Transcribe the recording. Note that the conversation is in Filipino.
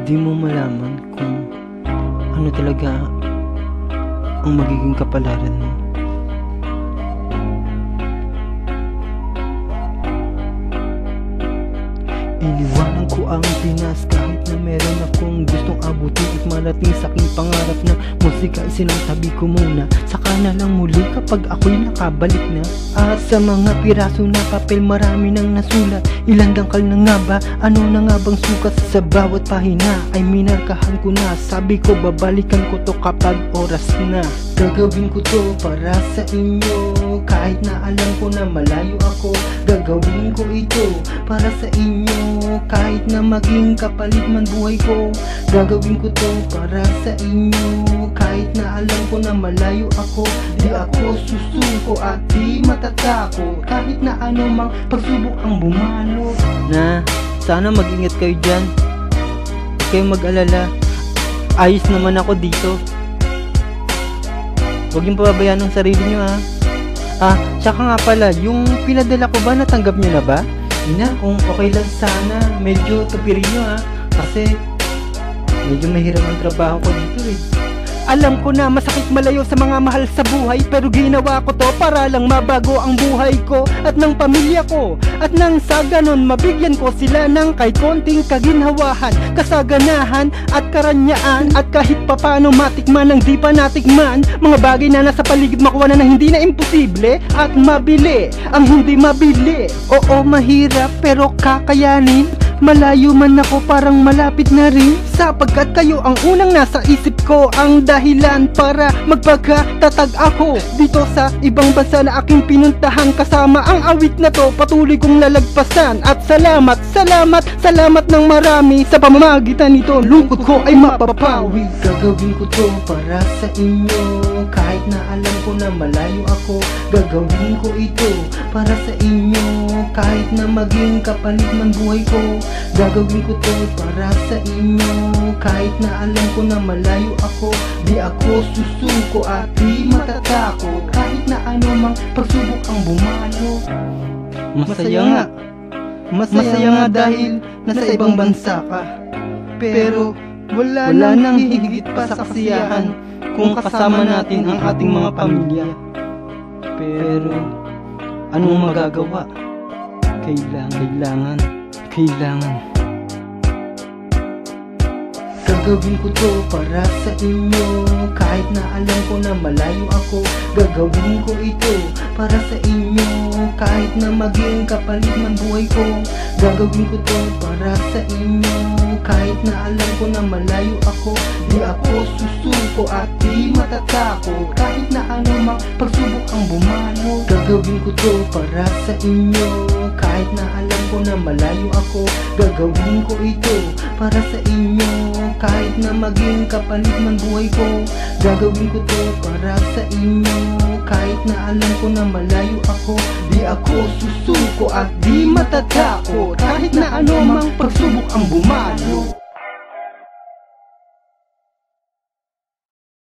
Di mo malaman kung ano talaga ang magiging kapalaran mo. Iniwanan ko ang Pinas kahit na meron akong gustong abutin at marating sa aking pangarap na musika ay sinantabi ko muna. Saka na lang muli kapag ako'y nakabalik na. At sa mga piraso na papel marami nang nasulat. Ilang dangkal na nga ba? Ano na nga bang sukat sa bawat pahina? Ay minarkahan ko na. Sabi ko babalikan ko to kapag oras na. Gagawin ko to para sa inyo kahit na alam ko na malayo ako. Gagawin ko ito para sa inyo kahit na maging kapalit man buhay ko. Gagawin ko to para sa inyo kahit na alam ko na malayo ako. Di ako susuko at di matatakot kahit na ano mang pagsubok ang bumalo. Na, sana mag-ingat kayo dyan. Huwag kayong mag-alala. Ayos naman ako dito. Huwag yung pababayaan ng sarili nyo ha. Tsaka nga pala, yung pinadala ko ba natanggap nyo na ba? Ina, kung okay lang sana, medyo tupirin nyo ha. Kasi medyo mahirap ang trabaho ko dito eh. Alam ko na masakit malayo sa mga mahal sa buhay, pero ginawa ko to para lang mabago ang buhay ko at ng pamilya ko. At nang sa ganon mabigyan ko sila ng kahit konting kaginhawahan, kasaganahan at karanyaan. At kahit papano matikman ang di pa natikman, mga bagay na nasa paligid makuha na hindi na imposible at mabili ang hindi mabili. Oo, mahirap pero kakayanin. Malayo man ako parang malapit na rin, sapagkat kayo ang unang nasa isip ko, ang dahilan para magpagkatatag ako dito sa ibang bansa na aking pinuntahan. Kasama ang awit na to patuloy kong lalagpasan. At salamat, salamat, salamat ng marami. Sa pamamagitan nito lungkot ko ay mapapawi. Gagawin ko to para sa inyo kahit na alam ko na malayo ako. Gagawin ko ito para sa inyo kahit na maging kapalit man buhay ko. Gagawin ko to para sa inyo kahit na alam ko na malayo ako. Di ako susuko at di matatakot kahit na ano mang pagsubok ang bumalo. Masaya nga dahil nasa ibang bansa ka, pero wala nang higit pa sa kasiyahan kung kasama natin ang ating mga pamilya. Pero anong magagawa? Kailangan Gagawin ko to para sa inyo kahit na alam ko na malayo ako. Gagawin ko ito para sa inyo kahit na maging kapalit man buhay ko. Gagawin ko to para sa inyo kahit na alam ko na malayo ako. Di ako susuko at di matatakot kahit na ano mang pagsubok ang bumalo. Gagawin ko to para sa inyo kahit na alam ko na malayo ako. Gagawin ko ito para sa inyo kahit na maging kapalit man buhay ko. Gagawin ko to para sa inyo kahit na alam ko na malayo ako. Di ako susuko at di matatakot kahit na ano mang pagsubok ang bumalo.